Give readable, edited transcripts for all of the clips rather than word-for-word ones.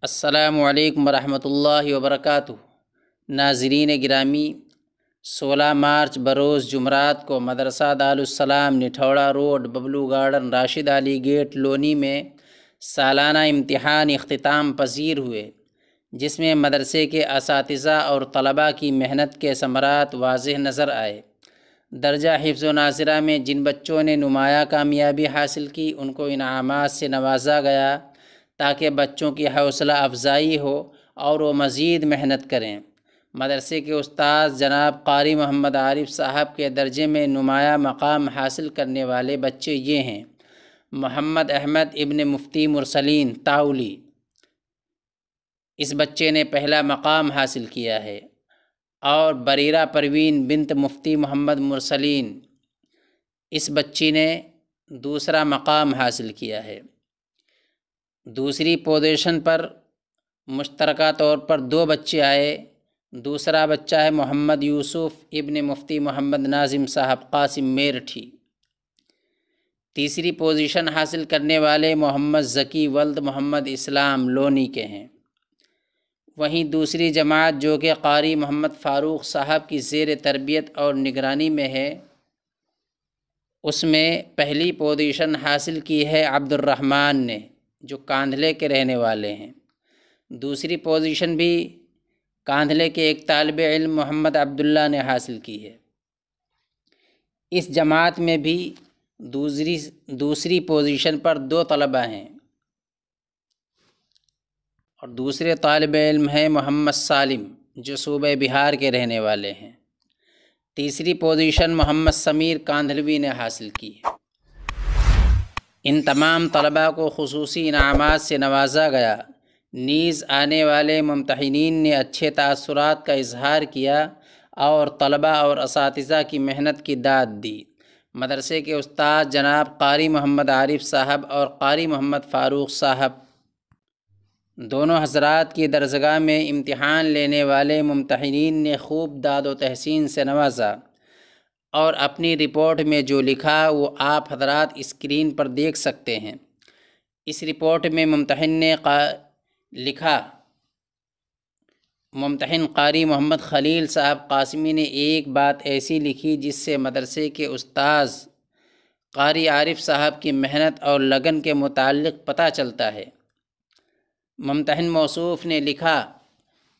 السلام علیکم ورحمۃ اللہ وبرکاتہ۔ ناظرین گرامی، 16 مارچ بروز جمعرات کو مدرسہ دارالسلام نٹھوڑا روڈ، ببلو گارڈن، راشد علی گیٹ، لونی میں سالانہ امتحان اختتام پذیر ہوئے، جس میں مدرسے کے اساتذہ اور طلباء کی محنت کے ثمرات واضح نظر آئے۔ درجہ حفظ و ناظرہ میں جن بچوں نے نمایاں کامیابی حاصل کی، ان کو انعامات سے نوازا گیا تاکہ بچوں کی حوصلہ افزائی ہو اور وہ مزید محنت کریں۔ مدرسے کے استاد جناب قاری محمد عارف صاحب کے درجے میں نمایاں مقام حاصل کرنے والے بچے یہ ہیں: محمد احمد ابن مفتی مرسلین تاولی، اس بچے نے پہلا مقام حاصل کیا ہے، اور بریرہ پروین بنت مفتی محمد مرسلین، اس بچی نے دوسرا مقام حاصل کیا ہے۔ دوسری پوزیشن پر مشترکہ طور پر 2 بچے آئے۔ دوسرا بچہ ہے محمد یوسف ابن مفتی محمد ناظم صاحب قاسم میرٹھی۔ تیسری پوزیشن حاصل کرنے والے محمد ذکی ولد محمد اسلام لونی کے ہیں۔ وہیں دوسری جماعت جو کہ قاری محمد فاروق صاحب کی زیر تربیت اور نگرانی میں ہے، اس میں پہلی پوزیشن حاصل کی ہے عبد الرحمن نے، جو کاندھلے کے رہنے والے ہیں۔ دوسری پوزیشن بھی کاندھلے کے ایک طالب علم محمد عبداللہ نے حاصل کی ہے۔ اس جماعت میں بھی دوسری پوزیشن پر 2 طلبہ ہیں، اور دوسرے طالب علم ہیں محمد سالم، جو صوبہ بہار کے رہنے والے ہیں۔ تیسری پوزیشن محمد سمیر کاندھلوی نے حاصل کی ہے۔ ان تمام طلباء کو خصوصی انعامات سے نوازا گیا۔ نیز آنے والے ممتحنین نے اچھے تاثرات کا اظہار کیا اور طلباء اور اساتذہ کی محنت کی داد دی۔ مدرسے کے استاد جناب قاری محمد عارف صاحب اور قاری محمد فاروق صاحب، دونوں حضرات کی درسگاہ میں امتحان لینے والے ممتحنین نے خوب داد و تحسین سے نوازا، اور اپنی رپورٹ میں جو لکھا وہ آپ حضرات اسکرین پر دیکھ سکتے ہیں۔ اس رپورٹ میں ممتحن قاری محمد خلیل صاحب قاسمی نے ایک بات ایسی لکھی جس سے مدرسے کے استاذ قاری عارف صاحب کی محنت اور لگن کے متعلق پتہ چلتا ہے۔ ممتحن موصوف نے لکھا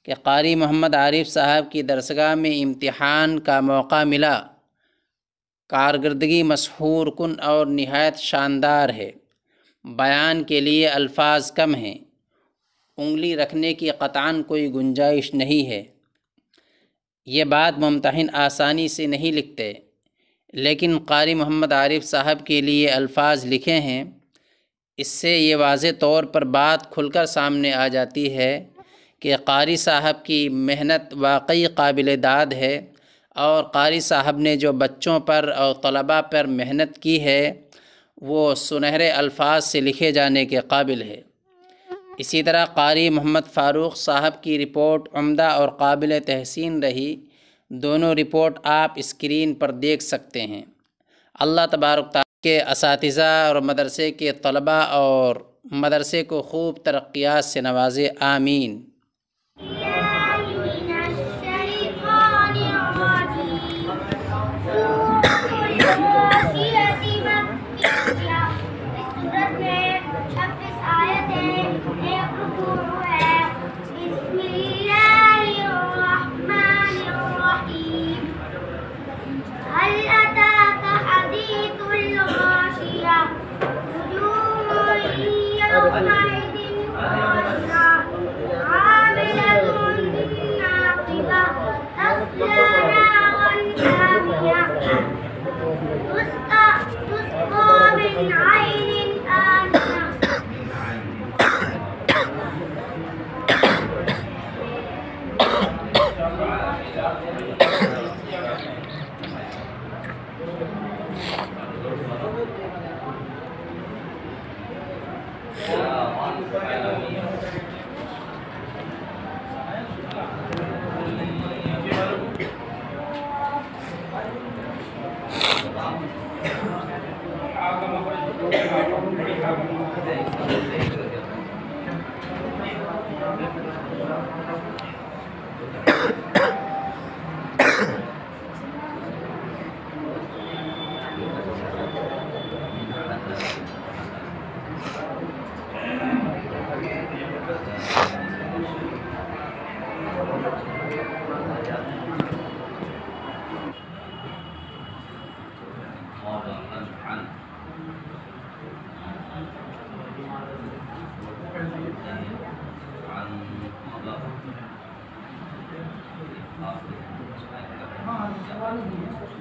کہ قاری محمد عارف صاحب کی درسگاہ میں امتحان کا موقع ملا، کارکردگی مسحور کن اور نہایت شاندار ہے، بیان کے لیے الفاظ کم ہیں، انگلی رکھنے کی قطعاً کوئی گنجائش نہیں ہے۔ یہ بات ممتحن آسانی سے نہیں لکھتے، لیکن قاری محمد عارف صاحب کے لیے الفاظ لکھے ہیں۔ اس سے یہ واضح طور پر بات کھل کر سامنے آ جاتی ہے کہ قاری صاحب کی محنت واقعی قابل داد ہے، اور قاری صاحب نے جو بچوں پر اور طلباء پر محنت کی ہے وہ سنہرے الفاظ سے لکھے جانے کے قابل ہے۔ اسی طرح قاری محمد فاروق صاحب کی رپورٹ عمدہ اور قابل تحسین رہی۔ دونوں رپورٹ آپ اسکرین پر دیکھ سکتے ہیں۔ اللہ تبارک تعالیٰ کے اساتذہ اور مدرسے کے طلباء اور مدرسے کو خوب ترقیات سے نوازے، آمین۔ خالدین